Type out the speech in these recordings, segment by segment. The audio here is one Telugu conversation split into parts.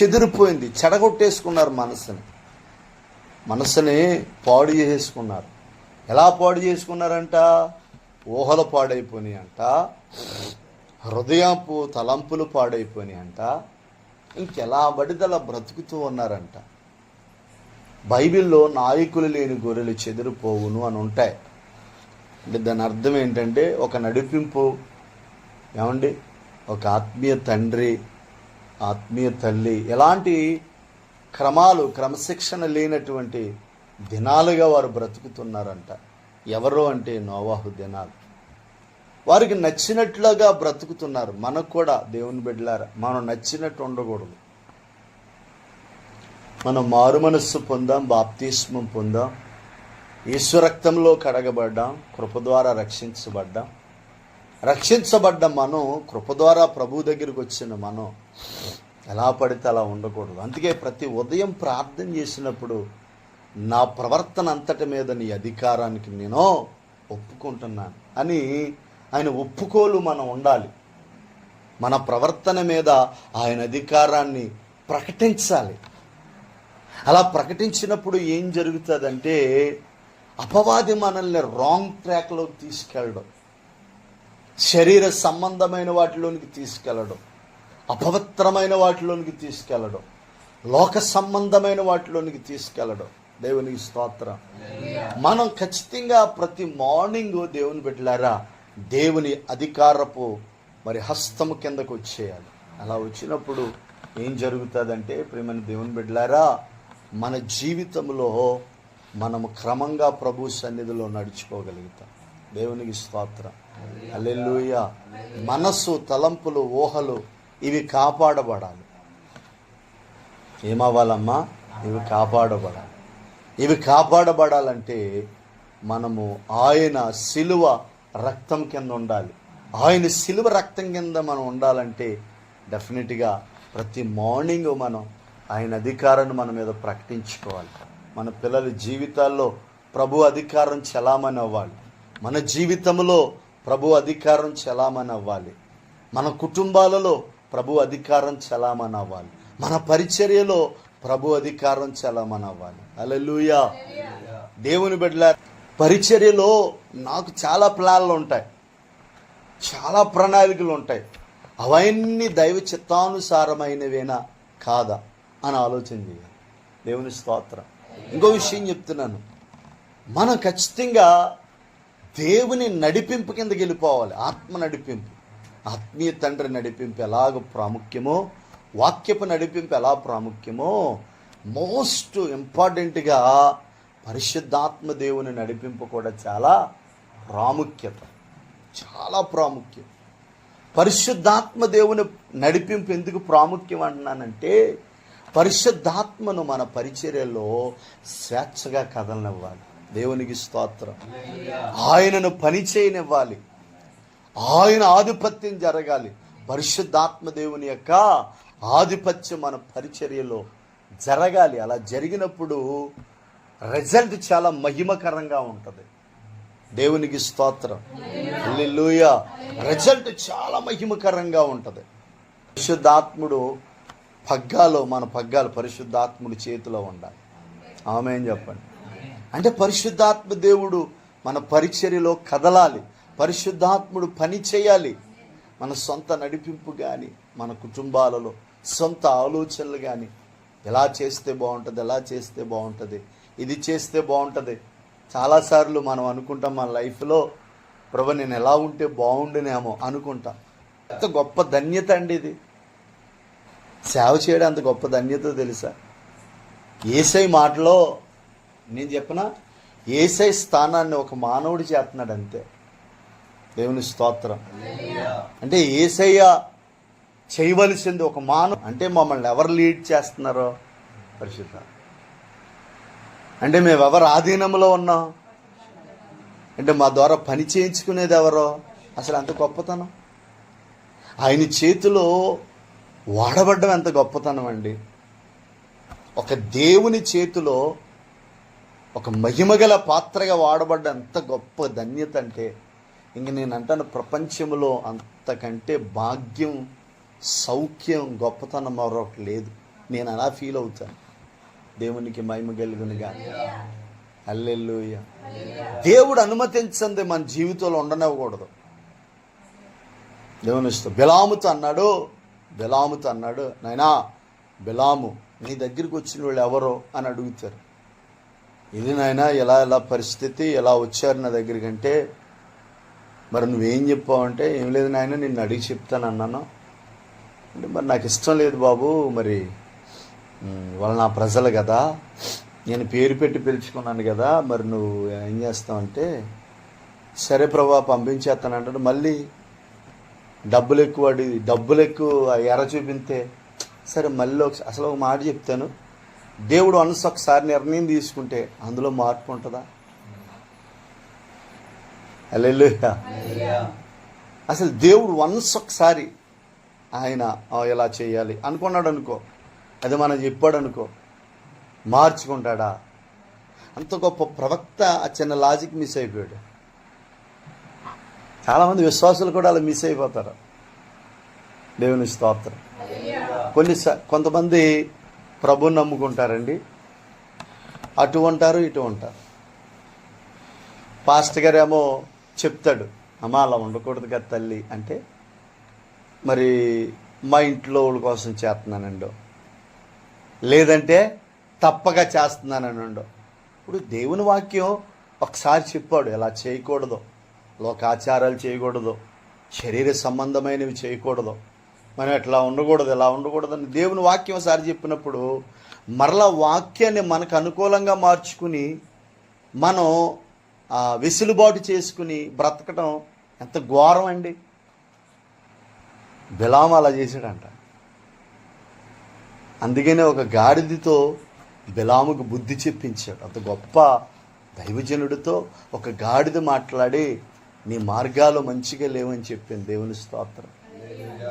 చెదిరిపోయింది, చెడగొట్టేసుకున్నారు మనసుని పాడు చేసుకున్నారు. ఎలా పాడు చేసుకున్నారంట? ఊహలు పాడైపోయినాయి అంట, హృదయపు తలంపులు పాడైపోయినాయి అంట, ఇంకెలా పడిదలా బ్రతుకుతూ ఉన్నారంట. బైబిల్లో నాయకులు లేని గొర్రెలు చెదిరిపోవును అని ఉంటాయి. అంటే దాని అర్థం ఏంటంటే ఒక నడిపింపు, ఏమండి, ఒక ఆత్మీయ తండ్రి, ఆత్మీయ తల్లి, ఎలాంటి క్రమశిక్షణ లేనటువంటి దినాలుగా వారు బ్రతుకుతున్నారంట. ఎవరు అంటే నోవాహు దినాలు. వారికి నచ్చినట్లుగా బ్రతుకుతున్నారు. మనకు కూడా దేవుని బిడ్డలారా, మనం నచ్చినట్టు ఉండకూడదు. మనం మారు మనస్సు పొందాం, బాప్తిస్మం పొందాం, యేసురక్తంలో కడగబడ్డాం, కృప ద్వారా రక్షించబడ్డ మనం, కృప ద్వారా ప్రభు దగ్గరికి వచ్చిన మనం ఎలా పడితే అలా ఉండకూడదు. అందుకే ప్రతి ఉదయం ప్రార్థన చేసినప్పుడు నా ప్రవర్తన అంతటి మీద నీ అధికారానికి నేను ఒప్పుకుంటున్నాను అని ఆయన ఒప్పుకోలు మనం ఉండాలి. మన ప్రవర్తన మీద ఆయన అధికారాన్ని ప్రకటించాలి. అలా ప్రకటించినప్పుడు ఏం జరుగుతుందంటే అపవాది మనల్ని రాంగ్ ట్రాక్లోకి తీసుకెళ్ళడం, శరీర సంబంధమైన వాటిలోనికి తీసుకెళ్ళడం, అపవిత్రమైన వాటిలోనికి తీసుకెళ్ళడం, లోక సంబంధమైన వాటిలోనికి తీసుకెళ్ళడం. దేవునికి స్తోత్రం. మనం ఖచ్చితంగా ప్రతి మార్నింగ్ దేవుని బిడ్డలారా దేవుని అధికారపు హస్తము కిందకు వచ్చేయాలి. అలా వచ్చినప్పుడు ఏం జరుగుతుందంటే ప్రియమైన దేవుని బిడ్డలారా, మన జీవితంలో మనము క్రమంగా ప్రభు సన్నిధిలో నడుచుకోగలుగుతాం. దేవునికి స్తోత్రం. హల్లెలూయా. మనస్సు, తలంపులు, ఊహలు ఇవి కాపాడబడాలి. ఏమవ్వాలమ్మా? ఇవి కాపాడబడాలి. ఇవి కాపాడబడాలంటే మనము ఆయన శిలువ రక్తం కింద ఉండాలి. ఆయన శిలువ రక్తం కింద మనం ఉండాలంటే డెఫినెట్గా ప్రతి మార్నింగ్ మనం ఆయన అధికారాన్ని మన మీద ప్రకటించుకోవాలి. మన పిల్లల జీవితాల్లో ప్రభు అధికారం చలామణి అవ్వాలి. మన జీవితంలో ప్రభు అధికారం చలామణి అవ్వాలి. మన కుటుంబాలలో ప్రభు అధికారం చలామణి అవ్వాలి. మన పరిచర్యలో ప్రభు అధికారం చలామణి అవ్వాలి. హల్లెలూయా. దేవుని బిడ్డల పరిచర్యలో నాకు చాలా ప్లాన్లు ఉంటాయి, చాలా ప్రణాళికలు ఉంటాయి. అవన్నీ దైవ చిత్తానుసారమైనవేనా కాదా అని ఆలోచన చేయాలి. దేవుని స్తోత్రం. ఇంకో విషయం చెప్తున్నాను, మనం ఖచ్చితంగా దేవుని నడిపింపు కిందకి వెళ్ళిపోవాలి. ఆత్మ నడిపింపు, ఆత్మీయ తండ్రి నడిపింపు ఎలాగ ప్రాముఖ్యమో, వాక్యపు నడిపింపు ఎలా ప్రాముఖ్యమో, మోస్ట్ ఇంపార్టెంట్గా పరిశుద్ధాత్మ దేవుని నడిపింపు కూడా చాలా ప్రాముఖ్యత, చాలా ప్రాముఖ్యం. పరిశుద్ధాత్మ దేవుని నడిపింపు ఎందుకు ప్రాముఖ్యం అంటున్నానంటే పరిశుద్ధాత్మను మన పరిచర్యలో స్వేచ్ఛగా కదలనివ్వాలి. దేవునికి స్తోత్రం. ఆయనను పని చేయనివ్వాలి. ఆయన ఆధిపత్యం జరగాలి. పరిశుద్ధాత్మ దేవుని యొక్క ఆధిపత్యం మన పరిచర్యలో జరగాలి. అలా జరిగినప్పుడు రిజల్ట్ చాలా మహిమకరంగా ఉంటుంది. దేవునికి స్తోత్రం. హల్లెలూయా. రిజల్ట్ చాలా మహిమకరంగా ఉంటుంది. పరిశుద్ధాత్ముడు మన పగ్గాలు పరిశుద్ధాత్ముడి చేతిలో ఉండాలి. ఆమేన్ చెప్పండి. అంటే పరిశుద్ధాత్మ దేవుడు మన పరిచర్యలో కదలాలి. పరిశుద్ధాత్ముడు పని చేయాలి. మన సొంత నడిపింపు కానీ, మన కుటుంబాలలో సొంత ఆలోచనలు కానీ, ఎలా చేస్తే బాగుంటుంది, ఇది చేస్తే బాగుంటుంది. చాలాసార్లు మనం అనుకుంటాం మన లైఫ్లో, ప్రభు నేను ఎలా ఉంటే బాగుండునేమో అనుకుంటాం. ఎంత గొప్ప ధన్యత అండి ఇది. సేవ చేయడం అంత గొప్ప ధన్యత తెలుసా? యేసయ్య మాటలో నేను చెప్పిన యేసయ్య స్థానాన్ని ఒక మానవుడు చేస్తున్నాడు అంతే. దేవుని స్తోత్రం. అంటే యేసయ్య చేయవలసింది ఒక అంటే మమ్మల్ని ఎవరు లీడ్ చేస్తున్నారో పరిశుద్ధ, అంటే మేము ఎవరు ఆధీనంలో ఉన్నాం, అంటే మా ద్వారా పని చేయించుకునేది ఎవరో. అసలు అంత గొప్పతనం. ఆయన చేతిలో వాడబడ్డం ఎంత గొప్పతనం అండి. ఒక దేవుని చేతిలో ఒక మహిమగల పాత్రగా వాడబడ్డ ఎంత గొప్ప ధన్యత అంటే ఇంక నేను అంటాను, ప్రపంచంలో అంతకంటే భాగ్యం, సౌఖ్యం, గొప్పతనం మరొకటి లేదు. నేను అలా ఫీల్ అవుతాను. దేవునికి మహిమ కలుగునుగా. హల్లెలూయా. దేవుడు అనుమతించంది మన జీవితంలో ఉండనివ్వకూడదు. దేవుని ఇష్టం. బిలాముతో అన్నాడు, నాయనా బిలాము, నీ దగ్గరికి వచ్చిన వాళ్ళు ఎవరో అని అడుగుతారు. ఇది నాయనా ఎలా పరిస్థితి, ఎలా వచ్చారు నా దగ్గరికి అంటే, మరి నువ్వేం చెప్పావంటే, ఏం లేదు నాయన నిన్ను అడిగి చెప్తాను అన్నాను. అంటే మరి నాకు ఇష్టం లేదు బాబు, మరి వాళ్ళు నా ప్రజలు కదా, నేను పేరు పెట్టి పిలుచుకున్నాను కదా, మరి నువ్వు ఏం చేస్తావంటే, సరే ప్రభా పంపించేస్తానంటాడు. మళ్ళీ డబ్బులు ఎక్కువ ఎర చూపితే, సరే మళ్ళీ అసలు ఒక మాట చెప్తాను, దేవుడు మనసు ఒకసారి నిర్ణయం తీసుకుంటే అందులో మార్పు ఉంటుందా? హల్లెలూయా. అసలు దేవుడు వన్స్ ఒకసారి ఆయన ఎలా చేయాలి అనుకున్నాడు అనుకో, అది మనం చెప్పాడు అనుకో, మార్చుకుంటాడా? అంత గొప్ప ప్రవక్త ఆ చిన్న లాజిక్ మిస్ అయిపోయాడు. చాలామంది విశ్వాసులు కూడా అలా మిస్ అయిపోతారు. దేవుని స్తోత్రం. కొంతమంది ప్రభుని నమ్ముకుంటారండి, అటు ఉంటారు ఇటు ఉంటారు. పాస్టర్ గారేమో చెప్తాడు, అమ్మ అలా ఉండకూడదు కదా తల్లి అంటే, మరి మా ఇంట్లో వాళ్ళ కోసం చేస్తున్నానండో, లేదంటే తప్పగా చేస్తున్నానండో. ఇప్పుడు దేవుని వాక్యం ఒకసారి చెప్పాడు ఎలా చేయకూడదు, లోకాచారాలు చేయకూడదు, శరీర సంబంధమైనవి చేయకూడదు, మనం ఎట్లా ఉండకూడదు ఎలా ఉండకూడదు అని దేవుని వాక్యం ఒకసారి చెప్పినప్పుడు మరలా వాక్యాన్ని మనకు అనుకూలంగా మార్చుకుని మనం వెసులుబాటు చేసుకుని బ్రతకడం ఎంత ఘోరం అండి. బిలాము అలా చేశాడంట. అందుకనే ఒక గాడిదతో బిలాముకు బుద్ధి చెప్పించాడు. అంత గొప్ప దైవజనుడితో ఒక గాడిద మాట్లాడి నీ మార్గాలు మంచిగా లేవని చెప్పింది. దేవుని స్తోత్రం.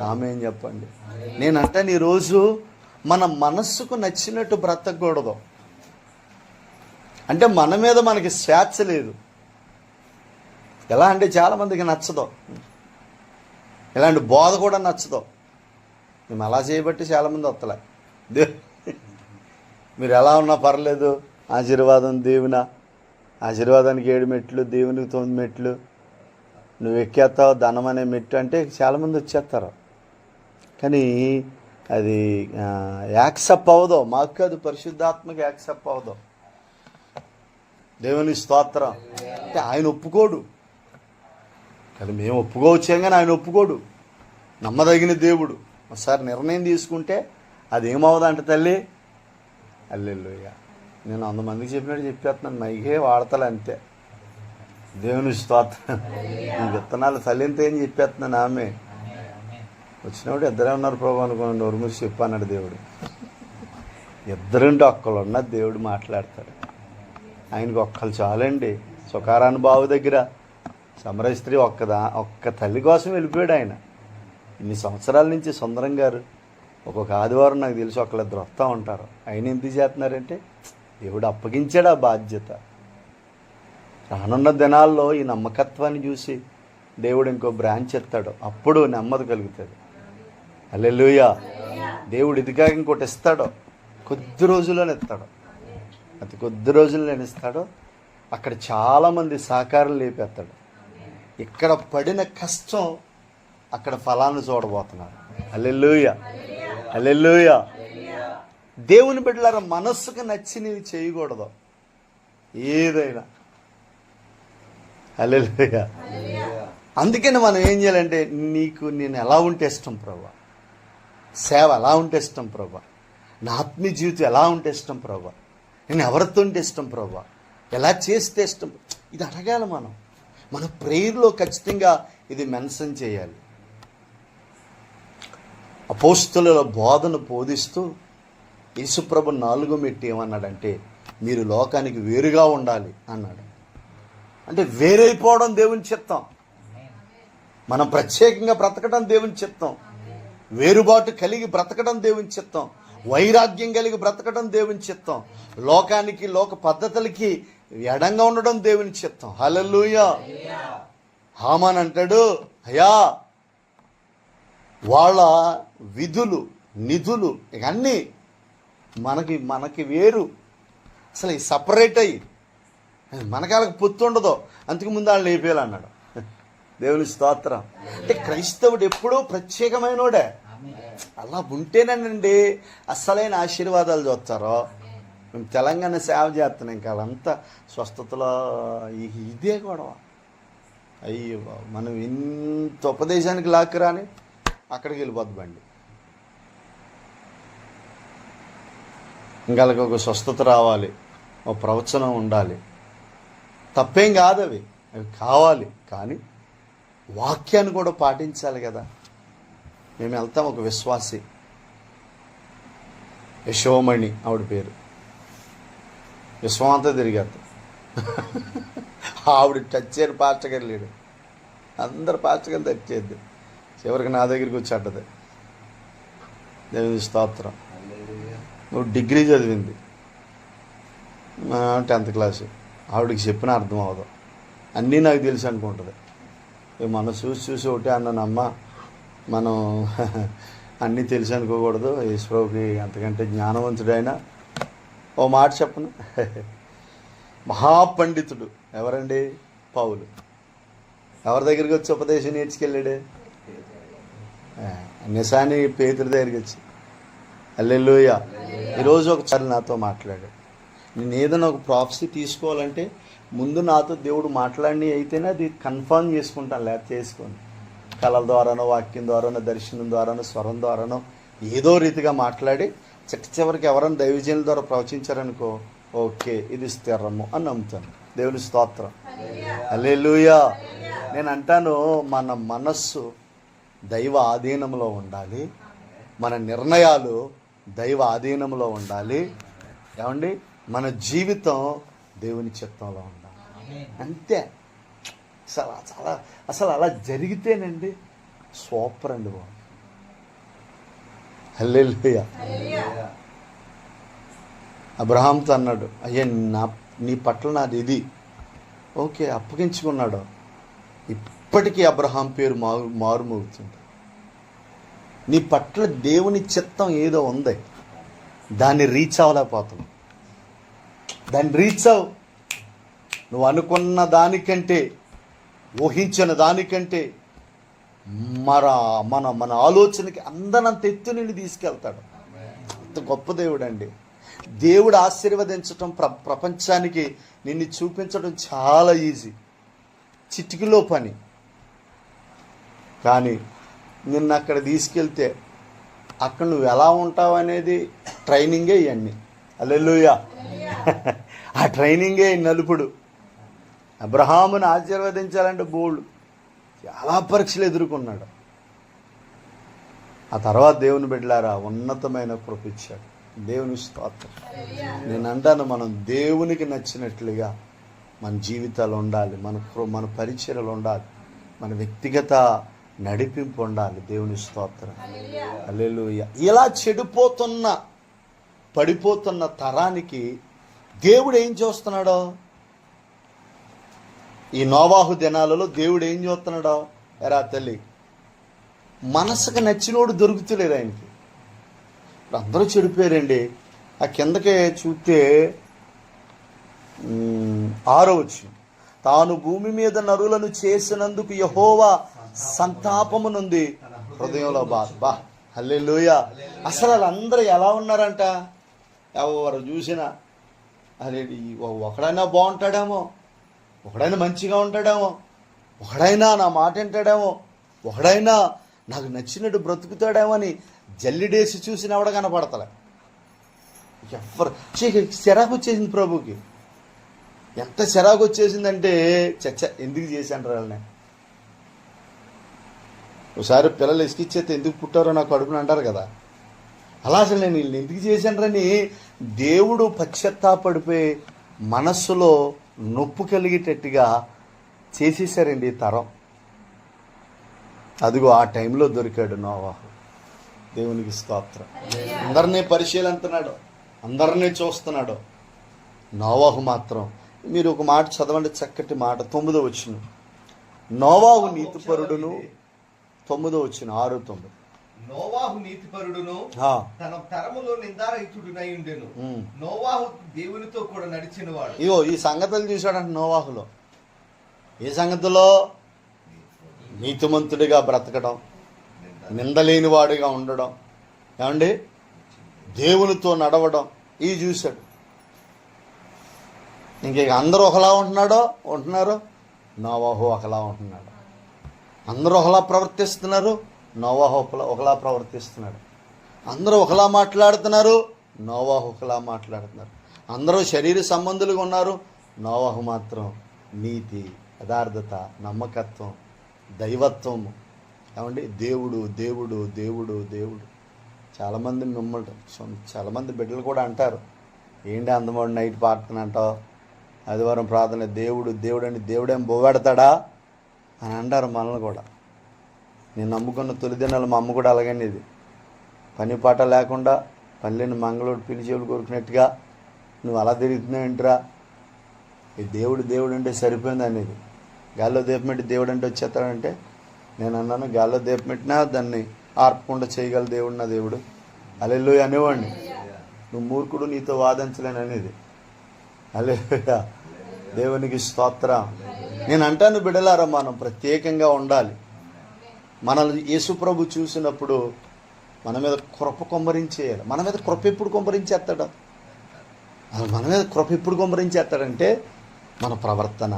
ఆమేన్ చెప్పండి. నేనంటాను ఈరోజు మన మనస్సుకు నచ్చినట్టు బ్రతకూడదు. అంటే మన మీద మనకి స్వేచ్ఛ లేదు. ఎలా అంటే చాలామందికి నచ్చదు, ఇలాంటి బోధ కూడా నచ్చదు. మేము అలా చేయబట్టి చాలామంది వస్తలే. మీరు ఎలా ఉన్నా పర్లేదు, ఆశీర్వాదం దేవునా, ఆశీర్వాదానికి 7 మెట్లు, దేవునికి 9 మెట్లు, నువ్వు ఎక్కేస్తావు ధనం అనే మెట్టు అంటే చాలామంది వచ్చేస్తారు. కానీ అది యాక్సెప్ట్ అవ్వదు. మాకు అది పరిశుద్ధాత్మకి యాక్సెప్ట్ అవ్వదు. దేవుని స్తోత్రం. అంటే ఆయన ఒప్పుకోడు. కానీ మేము ఒప్పుకోవచ్చాం కానీ ఆయన ఒప్పుకోడు. నమ్మదగిన దేవుడు. ఒకసారి నిర్ణయం తీసుకుంటే అది ఏమవుదంట తల్లి. హల్లెలూయా. నేను 100 మందికి చెప్పినట్టు చెప్పేస్తున్నాను, మైకే వాడతలే అంతే. దేవుని స్తోత్రం. ఈ విత్తనాలు తల్లింత ఏం చెప్పేస్తున్నాను. ఆమె వచ్చినప్పుడు ఇద్దరే ఉన్నారు ప్రభు అనుకోండి, నోరు మూసి చెప్పన్నాడు దేవుడు. ఇద్దరుంటే ఒక్కళ్ళు ఉన్నది దేవుడు మాట్లాడతాడు. ఆయనకు ఒక్కళ్ళు చాలండి. సుకారాన్ని బావు దగ్గర సమరయ స్త్రీ ఒక్క తల్లి కోసం వెళ్ళిపోయాడు ఆయన. ఇన్ని సంవత్సరాల నుంచి సుందరం గారు ఒక్కొక్క ఆదివారం నాకు తెలిసి ఒకళ్ళిద్దరు వస్తూ ఉంటారు. ఆయన ఎందుకు చేస్తున్నారంటే దేవుడు అప్పగించాడు ఆ బాధ్యత. రానున్న దినాల్లో ఈ నమ్మకత్వాన్ని చూసి దేవుడు ఇంకో బ్రాంచ్ ఎత్తాడు. అప్పుడు నెమ్మది కలుగుతుంది. హల్లెలూయా. దేవుడు ఇదిగా ఇంకోటి ఇస్తాడు. కొద్ది రోజుల్లోనే ఇస్తాడు. అతి కొద్ది రోజుల్లోనే ఇస్తాడు. అక్కడ చాలామంది సహకారం లేపేస్తాడు. ఇక్కడ పడిన కష్టం అక్కడ ఫలాన్ని చూడబోతున్నారు. హల్లెలూయా. హల్లెలూయా. దేవుని బిడ్డలారా, మనస్సుకు నచ్చినవి చేయకూడదు ఏదైనా. హల్లెలూయా. అందుకని మనం ఏం చేయాలంటే, నీకు నేను ఎలా ఉంటే ఇష్టం ప్రభా, సేవ ఎలా ఉంటే ఇష్టం ప్రభా, నా ఆత్మీయ జీవితం ఎలా ఉంటే ఇష్టం ప్రభా, నేను ఎవరితో ఉంటే ఇష్టం ప్రభా, ఎలా చేస్తే ఇష్టం, ఇది అడగాలి మనం. మన ప్రేయర్లో ఖచ్చితంగా ఇది మెన్షన్ చేయాలి. అపోస్తలుల బోధన బోధిస్తూ యేసుప్రభు 4వ మెట్టు ఏమన్నాడంటే, మీరు లోకానికి వేరుగా ఉండాలి అన్నాడు. అంటే వేరైపోవడం దేవుని చిత్తం. మనం ప్రత్యేకంగా బ్రతకడం దేవుని చిత్తం. వేరుబాటు కలిగి బ్రతకడం దేవుని చిత్తం. వైరాగ్యం కలిగి బ్రతకడం దేవుని చిత్తం. లోకానికి లోక పద్ధతులకి ఎడంగా ఉండడం దేవుని చిత్తం. హల్లెలూయా. హామాన్ అంటాడు, అయ్యా వాళ్ళ విధులు నిధులు ఇక అన్నీ మనకి వేరు, అసలు ఈ సపరేట్ అయ్యి మనకి వాళ్ళకి పొత్తు ఉండదు, అందుకు ముందు వాళ్ళు లేపేయాలన్నాడు. దేవుని స్తోత్రం. అంటే క్రైస్తవుడు ఎప్పుడూ ప్రత్యేకమైనోడే. అలా ఉంటేనండి అసలైన ఆశీర్వాదాలు చూస్తారో. మేము తెలంగాణ సేవ చేస్తున్నాం, ఇంకా వాళ్ళంతా స్వస్థతలో ఇదే గొడవ. అయ్యో మనం ఇంత ఉపదేశానికి లాక్కురాని అక్కడికి వెళ్ళిపోద్ది బండి. ఇంకా వాళ్ళకి ఒక స్వస్థత రావాలి, ఒక ప్రవచనం ఉండాలి, తప్పేం కాదు, అవి కావాలి. కానీ వాక్యాన్ని కూడా పాటించాలి కదా. మేము వెళ్తాం, ఒక విశ్వాసి యశోమణి ఆవిడ పేరు, విశ్వం అంతా తిరిగారు. ఆవిడ టచ్ చేయని పాస్టర్ గారు లేడు, అందరు పాస్టర్ గారు టచ్ చేయద్దు. చివరికి నా దగ్గరికి వచ్చి అడ్డది. దేవుని స్తోత్రం. నువ్వు డిగ్రీ చదివింది, 10th క్లాసు, ఆవిడకి చెప్పిన అర్థం అవ్వదు, అన్నీ నాకు తెలుసు అనుకుంటుంది. మనం చూసి ఒకటే అన్నానమ్మ, మనం అన్నీ తెలుసు అనుకోకూడదు, ఈశ్వరుకి అంతకంటే జ్ఞానవంతుడైనా. ఓ మాట చెప్పను, మహాపండితుడు ఎవరండి? పౌలు. ఎవరి దగ్గరికి వచ్చి ఉపదేశం నేర్చుకెళ్ళాడు? నిశాని పేతురు దగ్గరికి వచ్చి. హల్లెలూయా. ఈరోజు ఒకసారి నాతో మాట్లాడాడు. నేను ఏదైనా ఒక ప్రాఫెసీ తీసుకోవాలంటే ముందు నాతో దేవుడు మాట్లాడి అయితేనే అది కన్ఫర్మ్ చేసుకుంటాను, లేకపోతే చేసుకోండి. కళల ద్వారానో, వాక్యం ద్వారానో, దర్శనం ద్వారానో, స్వరం ద్వారానో ఏదో రీతిగా మాట్లాడి చివరికి ఎవరైనా దైవజనుల ద్వారా ప్రవచించారనుకో, ఓకే ఇది స్థిరము అని నమ్ముతాను. దేవుని స్తోత్రం. హల్లెలూయా. నేను అంటాను, మన మనస్సు దైవ ఆధీనంలో ఉండాలి, మన నిర్ణయాలు దైవ ఆధీనంలో ఉండాలి. ఏమండి, మన జీవితం దేవుని చిత్తంలో ఉండాలి. అంతే. అసలు అలా జరిగితేనండి సూపర్ అండి బాబు. హల్లెలూయా. అబ్రహాంతో అన్నాడు, అయ్యా నీ పట్ల నాది ఇది, ఓకే అప్పగించుకున్నాడు. ఇప్పటికీ అబ్రహాం పేరు మారుమోగుతుంది. నీ పట్ల దేవుని చిత్తం ఏదో ఉంది, దాన్ని రీచ్ అవ్వలేకపోతావు. దాన్ని రీచ్ అవ్వు. నువ్వు అనుకున్న దానికంటే, ఊహించిన దానికంటే మన ఆలోచనకి అందనంత ఎత్తు నిన్ను తీసుకెళ్తాడు. అంత గొప్ప దేవుడు అండి. దేవుడు ఆశీర్వదించటం, ప్రపంచానికి నిన్ను చూపించడం చాలా ఈజీ, చిటికలో పని. కానీ నిన్ను అక్కడ తీసుకెళ్తే అక్కడ నువ్వు ఎలా ఉంటావు అనేది ట్రైనింగే ఇవన్నీ. హల్లెలూయా. ఆ ట్రైనింగే నలుపుడు. అబ్రహామును ఆశీర్వదించాలంటే బోల్డ్ చాలా పరీక్షలు ఎదుర్కొన్నాడు. ఆ తర్వాత దేవుని బిడ్డలారా ఉన్నతమైన కృప ఇచ్చాడు. దేవుని స్తోత్రం. నేను అంటాను, మనం దేవునికి నచ్చినట్లుగా మన జీవితాలు ఉండాలి, మన పరిచర్యలు ఉండాలి, మన వ్యక్తిగత నడిపింపు ఉండాలి. దేవుని స్తోత్రం. హల్లెలూయా. ఇలా పడిపోతున్న తరానికి దేవుడు ఏం చేస్తున్నాడో, ఈ నోవాహు దినాలలో దేవుడు ఏం చేస్తున్నాడో, ఎరా తల్లి, మనసుకు నచ్చినోడు దొరుకుతలేరు ఆయనకి. ఇప్పుడు అందరూ చెడిపోయారండి. ఆ కిందకే చూస్తే 6వ వచనం, తాను భూమి మీద నరులను చేసినందుకు యెహోవా సంతాపమునుంది హృదయంలో బాధ. హల్లెలూయా. అసలు వాళ్ళందరూ ఎలా ఉన్నారంట? ఎవరు చూసినా అదే, ఒకడైనా బాగుంటాడేమో, ఒకడైనా మంచిగా ఉంటాడేమో, ఒకడైనా నా మాట వింటాడేమో, ఒకడైనా నాకు నచ్చినట్టు బ్రతుకుతాడేమో అని జల్లిడేసి చూసిన ఆవిడ కనపడతలే. ఎవరు చిరాకు వచ్చేసింది ప్రభుకి. ఎంత చిరాకు వచ్చేసిందంటే, ఎందుకు చేశాను వాళ్ళని. ఒకసారి పిల్లలు ఇసుకిచ్చేస్తే ఎందుకు పుట్టారో నాకు కడుపుని అంటారు కదా, అలా అసలు నేను వీళ్ళని ఎందుకు చేశానని దేవుడు పశ్చాత్తాపడిపోయి మనస్సులో నొప్పు కలిగేటట్టుగా చేసేసారండి ఈ తరం. అదిగో ఆ టైంలో దొరికాడు నోవాహు. దేవునికి స్తోత్రం. అందరినీ పరిశీలిస్తున్నాడు, అందరినీ చూస్తున్నాడు. నోవాహు మాత్రం, మీరు ఒక మాట చదవండి, చక్కటి మాట, 9వ వచనం. నోవాహు నీతిపరుడును, 9వ వచనం, 6-9. నోవాహు నీతిపరుడును తన తరములో నిందారహితుడునై ఉండెను. నోవాహు దేవునితో కూడా నడిచిన వాడు. ఇగో ఈ సంగతులు చూశాడంట నోవాహులో. ఏ సంగతిలో? నీతిమంతుడిగా బ్రతకడం, నిందలేని వాడిగా ఉండడం, ఏమండి, దేవునితో నడవడం, ఇవి చూశాడు. ఇంక అందరూ ఒకలా ఉంటున్నారు, నోవాహు ఒకలా ఉంటున్నాడు. అందరూ ఒకలా ప్రవర్తిస్తున్నారు, నోవాహు ఒకలా ప్రవర్తిస్తున్నాడు. అందరూ ఒకలా మాట్లాడుతున్నారు, నోవాహు ఒకలా మాట్లాడుతున్నారు. అందరూ శరీర సంబంధులుగా ఉన్నారు, నోవాహు మాత్రం నీతి, యథార్థత, నమ్మకత్వం, దైవత్వం. ఏమండి, దేవుడు దేవుడు దేవుడు దేవుడు. చాలామంది చాలామంది బిడ్డలు కూడా అంటారు, ఏంటి అందమోడు నైట్ ప్రార్థన అంటావు, ఆదివారం ప్రార్థన దేవుడు దేవుడు అని దేవుడేం బోవెడతాడా అని అంటారు మనల్ని కూడా. నేను నమ్ముకున్న తొలి దినాలు మా అమ్మ కూడా అలాగని, ఇది పని పాట లేకుండా పల్లెని మంగళూరు పిలిచేవులు కోరుకున్నట్టుగా నువ్వు అలా తిరుగుతున్నావు ఏంట్రా, ఈ దేవుడు దేవుడు అంటే సరిపోయింది అనేది. గాల్లో దీపమెట్టి దేవుడు అంటే వచ్చేస్తాడంటే నేను అన్నాను, గాల్లో దీపమెట్టినా దాన్ని ఆర్పకుండా చేయగల దేవుడు నా దేవుడు, హల్లెలూయా అనేవాడిని. నువ్వు మూర్ఖుడు, నీతో వాదించలేను అనేది. హల్లెలూయా, దేవునికి స్తోత్రం. నేను అంటాను బిడ్డలారా, మనం ప్రత్యేకంగా ఉండాలి. మనల్ని యేసుప్రభు చూసినప్పుడు మన మీద కృప కొమ్మరించేయాలి. మన మీద కృప ఎప్పుడు కొమ్మరించేస్తాడు? మన మీద కృప ఎప్పుడు కొమ్మరించేస్తాడంటే మన ప్రవర్తన,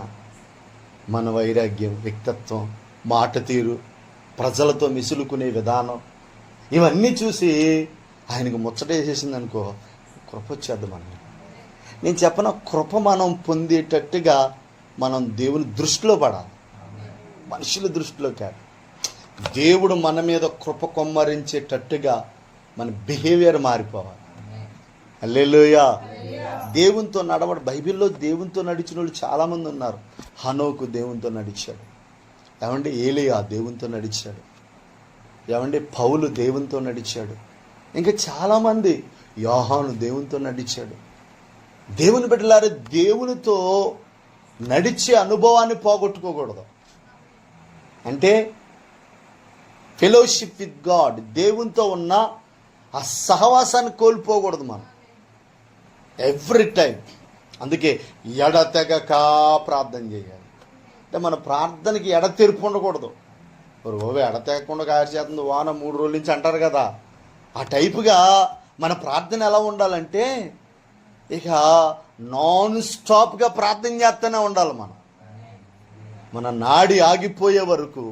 మన వైరాగ్యం, వ్యక్తిత్వం, మాట తీరు, ప్రజలతో మిసులుకునే విధానం, ఇవన్నీ చూసి ఆయనకు ముచ్చటేసేసింది అనుకో, కృప వచ్చేద్ది మనకి. నేను చెప్పిన కృప మనం పొందేటట్టుగా మనం దేవుని దృష్టిలో పడాలి, మనుషుల దృష్టిలో కాదు. దేవుడు మన మీద కృప కొమ్మరించేటట్టుగా మన బిహేవియర్ మారిపోవాలి. హల్లెలూయా. దేవునితో బైబిల్లో దేవునితో నడిచిన వాళ్ళు చాలామంది ఉన్నారు. హనోకు దేవునితో నడిచాడు, ఏమంటే ఏలియా దేవునితో నడిచాడు, ఏమంటే పౌలు దేవునితో నడిచాడు, ఇంకా చాలామంది, యోహాను దేవునితో నడిచాడు. దేవుని బిడ్డలారా, దేవునితో నడిచే అనుభవాన్ని పోగొట్టుకోకూడదు. అంటే ఫెలోషిప్ విత్ గాడ్, దేవునితో ఉన్న ఆ సహవాసాన్ని కోల్పోకూడదు మనం ఎవ్రీ టైం. అందుకే ఎడతెగక ప్రార్థన చేయాలి. అంటే మన ప్రార్థనకి ఎడతెరుపు ఉండకూడదు. ఎడతెగకుండా కారు చేస్తుంది వాన 3 రోజుల నుంచి అంటారు కదా, ఆ టైపుగా మన ప్రార్థన ఎలా ఉండాలంటే ఇక నాన్ స్టాప్గా ప్రార్థన చేస్తూనే ఉండాలి. మన నాడి ఆగిపోయే వరకు,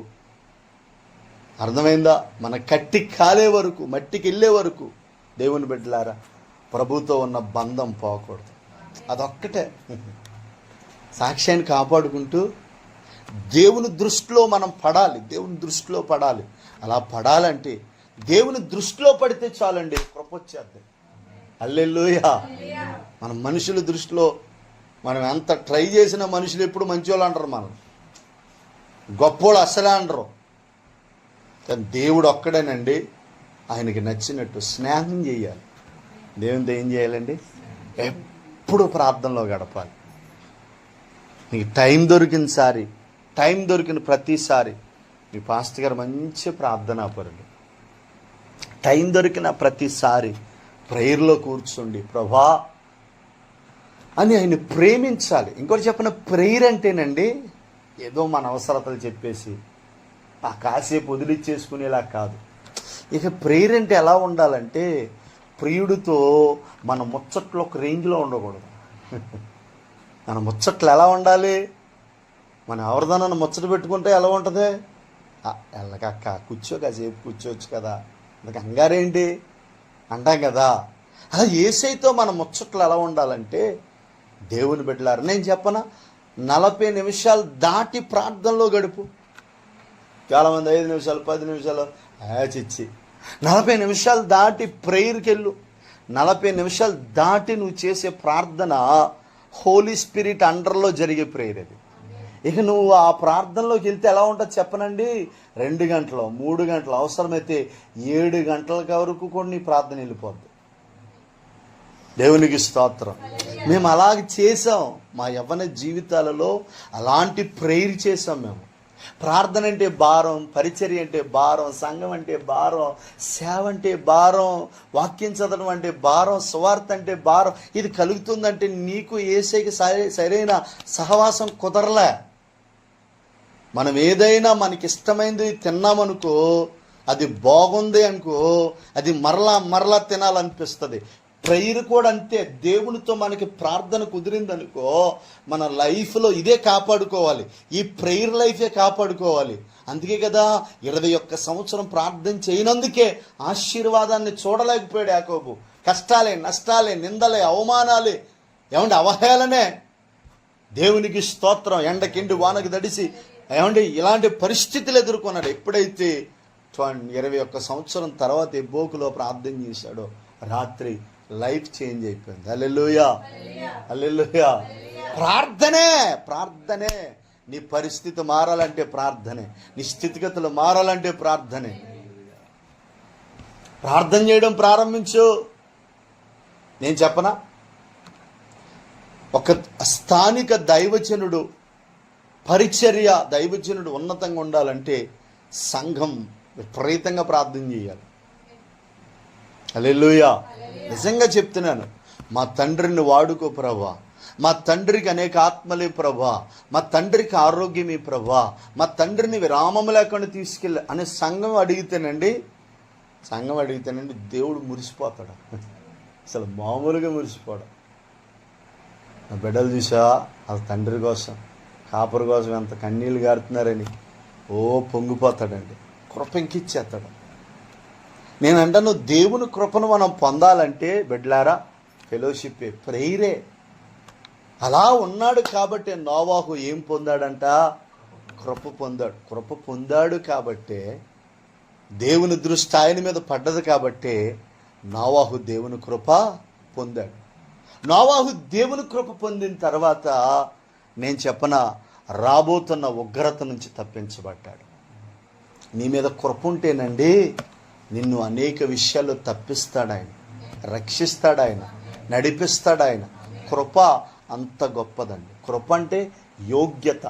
అర్థమైందా, మన కట్టి కాలే వరకు, మట్టికి వెళ్ళే వరకు దేవుని బిడ్డలారా ప్రభుతో ఉన్న బంధం పోకూడదు. అదొక్కటే సాక్ష్యాన్ని కాపాడుకుంటూ దేవుని దృష్టిలో మనం పడాలి, దేవుని దృష్టిలో పడాలి. అలా పడాలంటే దేవుని దృష్టిలో పడితే చాలండి, కృప వచ్చేద్ది. హల్లెలూయా. మన మనుషుల దృష్టిలో మనం ఎంత ట్రై చేసినా మనుషులు ఎప్పుడు మంచోళ్ళు అంటారు, మనం గొప్పోళ్ళు అస్సలే అంటారు. కానీ దేవుడు ఒక్కడేనండి. ఆయనకి నచ్చినట్టు స్నేహం చేయాలి. దేవునితో ఏం చేయాలండి? ఎప్పుడు ప్రార్థనలో గడపాలి. నీకు టైం దొరికిన ప్రతిసారి మీ పాస్టర్ గారు మంచి ప్రార్థనాపరుడు. టైం దొరికిన ప్రతిసారి ప్రేయర్లో కూర్చోండి, ప్రభా అని ఆయన ప్రేమించాలి. ఇంకోటి చెప్పిన, ప్రేయర్ అంటేనండి ఏదో మన అవసరతలు చెప్పేసి ఆ కాసేపు వదిలిచ్చేసుకునేలా కాదు. ఇక ప్రేయర్ అంటే ఎలా ఉండాలంటే, ప్రియుడితో మన ముచ్చట్లు ఒక రేంజ్లో ఉండకూడదు. మన ముచ్చట్లు ఎలా ఉండాలి? మనం ఎవరిదానన్నా ముచ్చట పెట్టుకుంటే ఎలా ఉంటుంది? వెళ్ళకక్క కాసేపు కూర్చోవచ్చు కదా, అందుకు అంగారేంటి అంటాం కదా. అలా యేసయ్యతో మన ముచ్చట్లు ఎలా ఉండాలంటే, దేవుని బిడ్డలారా నేను చెప్పనా, 40 నిమిషాలు దాటి ప్రార్థనలో గడుపు. చాలామంది 5 నిమిషాలు 10 నిమిషాలు చిచ్చి 40 నిమిషాలు దాటి ప్రేయర్కి వెళ్ళు. 40 నిమిషాలు దాటి నువ్వు చేసే ప్రార్థన హోలీ స్పిరిట్ అండర్లో జరిగే ప్రేయర్ అది. ఇక నువ్వు ఆ ప్రార్థనలోకి వెళ్తే ఎలా ఉంటుంది చెప్పనండి, 2 గంటలు 3 గంటలు అవసరమైతే 7 గంటల వరకు కూడా నీ ప్రార్థన వెళ్ళిపోద్ది. దేవునికి స్తోత్రం. మేము అలాగ చేసాం, మా యవ్వన జీవితాలలో అలాంటి ప్రేయర్ చేసాం మేము. ప్రార్థన అంటే భారం, పరిచర్య అంటే భారం, సంఘం అంటే భారం, సేవ అంటే భారం, వాక్యం చదవడం అంటే భారం, సువార్త అంటే భారం. ఇది కలుగుతుందంటే నీకు యేసయ్యకి సరైన సహవాసం కుదరలే. మనం ఏదైనా మనకి ఇష్టమైనది తిన్నామనుకో, అది బాగుంది అనుకో, అది మరలా తినాలనిపిస్తుంది. ప్రేయర్ కూడా అంతే. దేవునితో మనకి ప్రార్థన కుదిరిందనుకో, మన లైఫ్లో ఇదే కాపాడుకోవాలి, ఈ ప్రేయర్ లైఫే కాపాడుకోవాలి. అందుకే కదా 21 సంవత్సరం ప్రార్థన చేయనందుకే ఆశీర్వాదాన్ని చూడలేకపోయాడు యాకోబు. కష్టాలే, నష్టాలే, నిందలే, అవమానాలే, ఏమంటే అవహేళనే. దేవునికి స్తోత్రం. ఎండకిండి వానకి దడిసి ఏమంటే ఇలాంటి పరిస్థితులు ఎదుర్కొన్నాడు. ఎప్పుడైతే 21 సంవత్సరం తర్వాత ఎబ్బోకులో ప్రార్థన చేశాడో, రాత్రి లైఫ్ చేంజ్ అయిపోయింది. హల్లెలూయా, హల్లెలూయా. ప్రార్థనే. నీ పరిస్థితి మారాలంటే ప్రార్థనే, నీ స్థితిగతులు మారాలంటే ప్రార్థనే. ప్రార్థన చేయడం ప్రారంభించు. నేను చెప్పనా, ఒక స్థానిక దైవజనుడు, పరిచర్య దైవజనుడు ఉన్నతంగా ఉండాలంటే సంఘం విపరీతంగా ప్రార్థన చేయాలి. హల్లెలూయా. నిజంగా చెప్తున్నాను. మా తండ్రిని వాడుకో ప్రభా, మా తండ్రికి అనేక ఆత్మలే ప్రభా, మా తండ్రికి ఆరోగ్యమే ప్రభా, మా తండ్రిని విరామం లేకుండా తీసుకెళ్ళి అనే సంఘం అడిగితేనండి దేవుడు మురిసిపోతాడు. అసలు మామూలుగా మురిసిపోడు. నా బిడ్డలు చూసా, వాళ్ళ తండ్రి కోసం, కాపరి కోసం ఎంత కన్నీళ్ళు గారుతున్నారని పొంగిపోతాడండి. కృప ఇంకిచ్చేస్తాడు. నేను అంటాను, దేవుని కృపను మనం పొందాలంటే బిడ్డలారా, ఫెలోషిప్పే, ప్రేయరే. అలా ఉన్నాడు కాబట్టి నోవాహు ఏం పొందాడంట? కృప పొందాడు. కృప పొందాడు కాబట్టే, దేవుని దృష్టి ఆయన మీద పడ్డది కాబట్టే నోవాహు దేవుని కృప పొందాడు. నోవాహు దేవుని కృప పొందిన తర్వాత నేను చెప్పనా, రాబోతున్న ఉగ్రత నుంచి తప్పించబడ్డాడు. నీ మీద కృప ఉంటేనండి నిన్ను అనేక విషయాల్లో తప్పిస్తాడు ఆయన, రక్షిస్తాడు ఆయన, నడిపిస్తాడు ఆయన. కృప అంత గొప్పదండి. కృప అంటే యోగ్యత,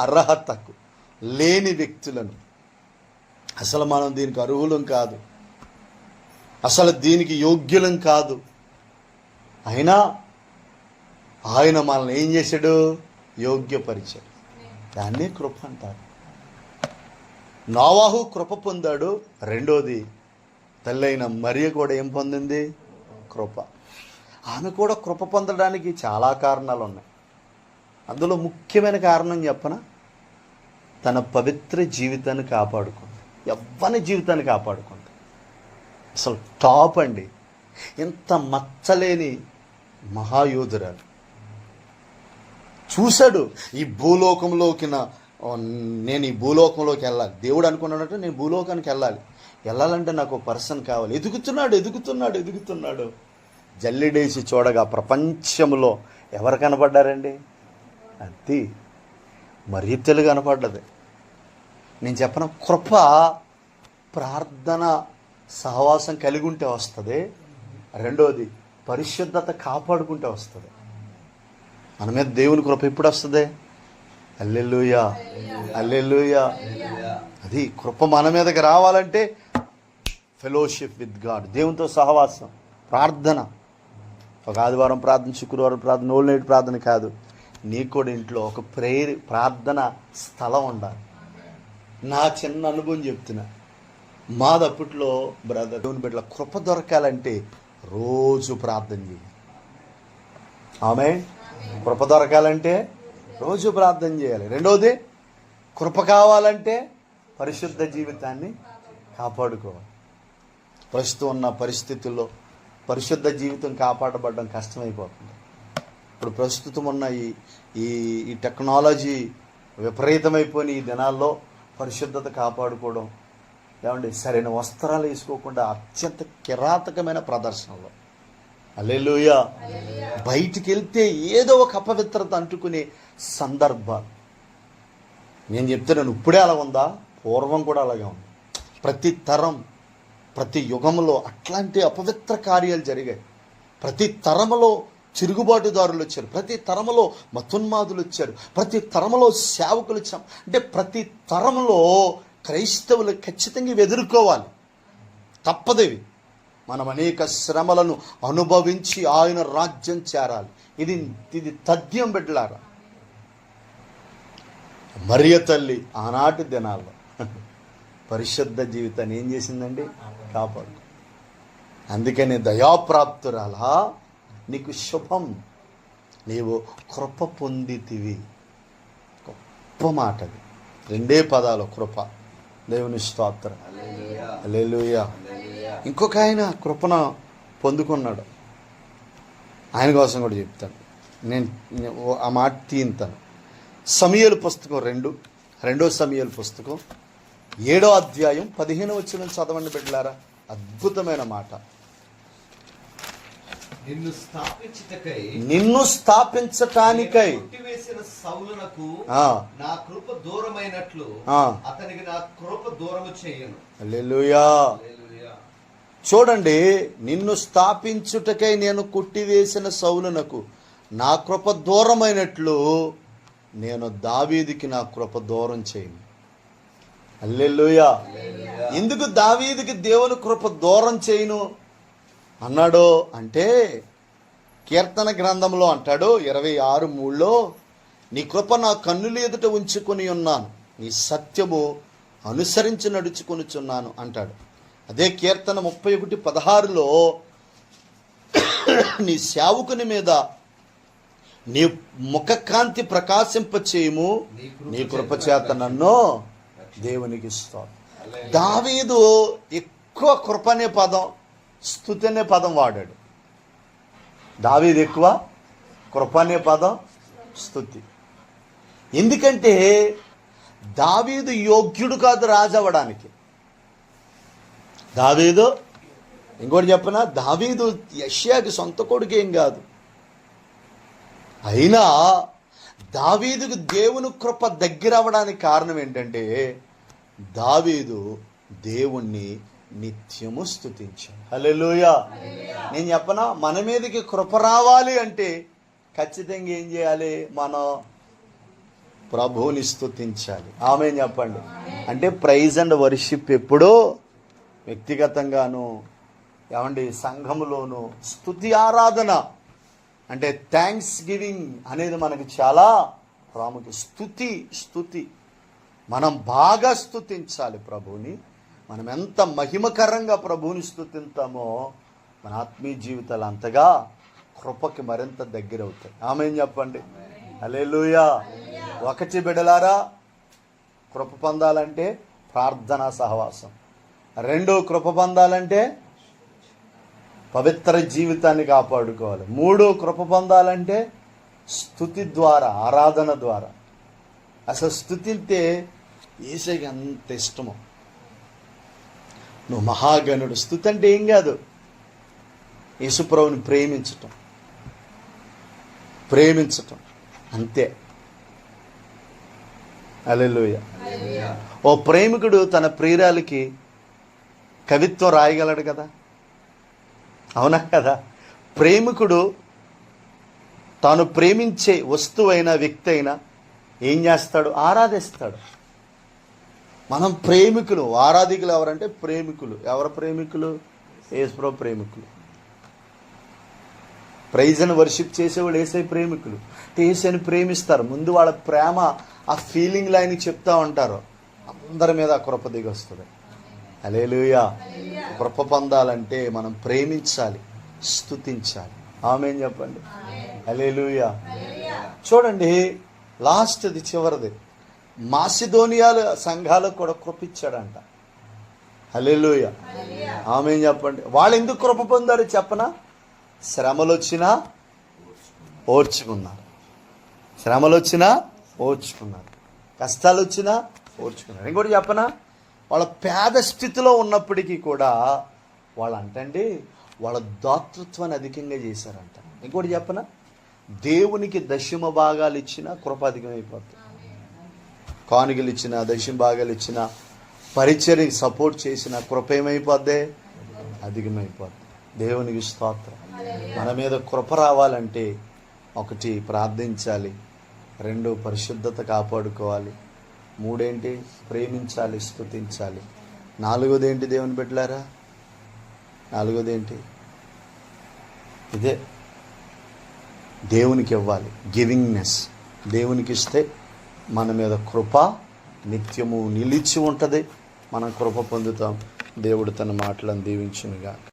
అర్హతకు లేని వ్యక్తులను, అసలు మనం దీనికి అర్హులం కాదు, అసలు దీనికి యోగ్యులం కాదు, అయినా ఆయన మనల్ని ఏం చేశాడు? యోగ్యపరిచాడు. దాన్నే కృప అంటారు. నోవాహు కృప పొందాడు. రెండోది, తల్లైన మరియ కూడా ఏం పొందింది? కృప. ఆమె కూడా కృప పొందడానికి చాలా కారణాలు ఉన్నాయి. అందులో ముఖ్యమైన కారణం చెప్పనా, తన పవిత్ర జీవితాన్ని కాపాడుకుంది, యవ్వన జీవితాన్ని కాపాడుకుంది. అసలు టాప్ అండి. ఇంత మచ్చలేని మహాయోధురాలు. చూశాడు, ఈ భూలోకంలోకి నేను ఈ భూలోకంలోకి వెళ్ళాలి. దేవుడు అనుకున్నాడంటే నేను భూలోకానికి వెళ్ళాలంటే నాకు పర్సన్ కావాలి. ఎదుగుతున్నాడు. జల్లిడేసి చూడగా ప్రపంచంలో ఎవరు కనపడ్డారండి? అది మరీతలు కనపడ్డది. నేను చెప్పను, కృప ప్రార్థన సహవాసం కలిగి ఉంటే వస్తుంది. రెండోది, పరిశుద్ధత కాపాడుకుంటే వస్తుంది. మన మీద దేవుని కృప ఎప్పుడు వస్తుంది? హల్లెలూయా, హల్లెలూయా. అది కృప మన మీదకి రావాలంటే ఫెలోషిప్ విత్ గాడ్, దేవునితో సహవాసం, ప్రార్థన. ఒక ఆదివారం ప్రార్థన, శుక్రవారం ప్రార్థన, ఓల్డ్ నైట్ ప్రార్థన కాదు. నీకు కూడా ఇంట్లో ఒక ప్రేయర్ ప్రార్థన స్థలం ఉండాలి. నా చిన్న అనుభవం చెప్తున్నా. మాదప్పట్లో బ్రదర్, దేవుని బిడ్డల కృప దొరకాలంటే రోజు ప్రార్థన చేయాలి. ఆమె కృప దొరకాలంటే రోజు ప్రార్థన చేయాలి. రెండవది, కృప కావాలంటే పరిశుద్ధ జీవితాన్ని కాపాడుకోవాలి. ప్రస్తుతం ఉన్న పరిస్థితుల్లో పరిశుద్ధ జీవితం కాపాడబడడం కష్టమైపోతుంది. ఇప్పుడు ప్రస్తుతం ఉన్న ఈ టెక్నాలజీ విపరీతమైపోయిన ఈ దినాల్లో పరిశుద్ధత కాపాడుకోవడం, ఏమండి, సరైన వస్త్రాలు వేసుకోకుండా అత్యంత కిరాతకమైన ప్రదర్శనలో, హల్లెలూయా, బయటికి వెళ్తే ఏదో ఒక అపవిత్రత అంటుకునే సందర్భాలు. నేను చెప్తున్నాను, ఇప్పుడే అలా ఉందా? పూర్వం కూడా అలాగే ఉంది. ప్రతి తరం, ప్రతి యుగంలో అట్లాంటి అపవిత్ర కార్యాలు జరిగాయి. ప్రతి తరములో తిరుగుబాటుదారులు వచ్చారు, ప్రతి తరములో మతోన్మాదులు వచ్చారు, ప్రతి తరములో సేవకులు వచ్చాం. అంటే ప్రతి తరంలో క్రైస్తవులు ఖచ్చితంగా ఇవి ఎదుర్కోవాలి, తప్పదేవి. మనం అనేక శ్రమలను అనుభవించి ఆయన రాజ్యం చేరాలి. ఇది తథ్యం బిడ్డలారా. మరియ తల్లి ఆనాటి దినాల్లో పరిశుద్ధ జీవితాన్ని ఏం చేసిందండి? కాపాడు. అందుకని దయాప్రాప్తురాలా, నీకు శుభం, నీవు కృప పొందితివి. గొప్ప మాట అది, 2 పదాలు, కృప. దేవుని స్తోత్రం, హల్లెలూయా. ఇంకొక ఆయన కృపను పొందుకున్నాడు, ఆయన కోసం కూడా చెప్తాను. నేను ఆ మాట తీయింతాను. సమూయేలు పుస్తకం 2 సమూయేలు పుస్తకం 7వ అధ్యాయం 15వ వచనం చదవండి బిడ్డలారా. అద్భుతమైన మాట. నిన్ను స్థాపించటానికై కొట్టివేసిన సౌలునకు నా కృప దూరమైనట్లు అతనికి నా కృప దూరము చేయను. హల్లెలూయా. చూడండి, నిన్ను స్థాపించుటకై నేను కొట్టివేసిన సౌలునకు నా కృప దూరమైనట్లు నేను దావీదుకి నా కృప దూరం చేయను. హల్లెలూయా. ఎందుకు దావీదుకి దేవుని కృప దూరం చేయను అన్నాడు అంటే, కీర్తన గ్రంథంలో అంటాడు 26:3లో, నీ కృప నా కన్నుల ఎదుట ఉంచుకొని ఉన్నాను, నీ సత్యము అనుసరించి నడుచుకొనుచున్నాను అంటాడు. అదే కీర్తన 31:16లో, నీ సేవకుని మీద నీ ముఖకాంతి ప్రకాశింపచేయము, నీ కృప చేత నన్ను దేవునికి ఇస్తాను. దావీదు ఎక్కువ కృప అనే పదం, స్తుతి అనే పదం వాడాడు. దావీదు ఎక్కువ కృప అనే పదం, స్తుతి. ఎందుకంటే దావీదు యోగ్యుడు కాదు రాజు అవ్వడానికి. దావీదు, ఇంకోటి చెప్పనా, దావీదు యెషయాకి సొంత కొడుకు ఏం కాదు. అయినా దావీదుకు దేవుని కృప దగ్గర అవ్వడానికి కారణం ఏంటంటే, దావీదు దేవుణ్ణి నిత్యము స్తుతించాడు. హల్లెలూయా. నేను చెప్పనా, మన మీదకి కృప రావాలి అంటే ఖచ్చితంగా ఏం చేయాలి? మనం ప్రభువుని స్తుతించాలి. ఆమేన్ చెప్పండి. అంటే ప్రైజ్ అండ్ వర్షిప్ ఎప్పుడో వ్యక్తిగతంగాను, ఏమండి, సంఘములోను స్తుతి ఆరాధన అంటే థ్యాంక్స్ గివింగ్ అనేది మనకి చాలా ప్రాముఖ్యం. స్తుతి మనం బాగా స్తుతించాలి ప్రభువుని. మనం ఎంత మహిమకరంగా ప్రభువుని స్తుతింతామో మన ఆత్మీయ జీవితాలు అంతగా కృపకి మరింత దగ్గర అవుతాయి. ఆమేన్ చెప్పండి. హల్లెలూయా. ఒకటి బిడ్డలారా, కృప పొందాలంటే ప్రార్థనా సహవాసం. 2 కృప పొందాలంటే పవిత్ర జీవితాన్ని కాపాడుకోవాలి. 3 కృప పొందాలంటే స్తుతి ద్వారా, ఆరాధన ద్వారా. అసలు స్తుతింతే యేసయ్యకి అంత ఇష్టము. నువ్వు మహాగణుడు. స్తుతి అంటే ఏం కాదు, యేసుప్రభుని ప్రేమించటం అంతే. హల్లెలూయా. ఓ ప్రేమికుడు తన ప్రియురాలికి కవిత్వం రాయగలడు కదా, అవునా కదా? ప్రేమికుడు తాను ప్రేమించే వస్తువైనా వ్యక్తి అయినా ఏం చేస్తాడు? ఆరాధిస్తాడు. మనం ప్రేమికులు. ఆరాధికులు ఎవరంటే ప్రేమికులు. ఎవరు ప్రేమికులు? యేసుప్రభు ప్రేమికులు. ప్రైజ్ అండ్ వర్షిప్ చేసేవాళ్ళు యేసయ్య ప్రేమికులు. యేసయ్యని ప్రేమిస్తారు. ముందు వాళ్ళ ప్రేమ, ఆ ఫీలింగ్లు ఆయనకి చెప్తా ఉంటారు. అందరి మీద ఆ కృప దిగి వస్తుంది. హల్లెలూయా. కృప పొందాలంటే మనం ప్రేమించాలి, స్తుతించాలి. ఆమేన్ చెప్పండి. హల్లెలూయా. చూడండి, లాస్ట్ది, చివరిది, మాసిదోనియాల సంఘాలకు కూడా కృప ఇచ్చాడంట. హల్లెలూయా. ఆమేన్ చెప్పండి. వాళ్ళు ఎందుకు కృప పొందారు చెప్పనా? శ్రమలు వచ్చినా ఓర్చుకున్నారు. కష్టాలు వచ్చినా ఓర్చుకున్నారు. ఇంకోటి చెప్పనా, వాళ్ళ పేద స్థితిలో ఉన్నప్పటికీ కూడా వాళ్ళు అంటండి వాళ్ళ దాతృత్వాన్ని అధికంగా చేశారంట. ఇంకోటి చెప్పనా, దేవునికి దశమ భాగాలు ఇచ్చినా కృప అధికమైపోతుంది. కానుకలు ఇచ్చిన, దశమ భాగాలు ఇచ్చిన, పరిచర్యకి సపోర్ట్ చేసిన కృప ఏమైపోద్ది? అధికమైపోద్ది. దేవునికి స్తోత్రం. మన మీద కృప రావాలంటే 1 ప్రార్థించాలి, 2 పరిశుద్ధత కాపాడుకోవాలి, 3 ప్రేమించాలి, స్తుతించాలి, 4 దేవుని బిడ్డలారా, 4 ఇదే దేవునికి ఇవ్వాలి. గివింగ్నెస్ దేవునికి ఇస్తే మన మీద కృప నిత్యము నిలిచి ఉంటుంది. మనం కృప పొందుతాం. దేవుడు తన మాటలను దీవించునుగాక.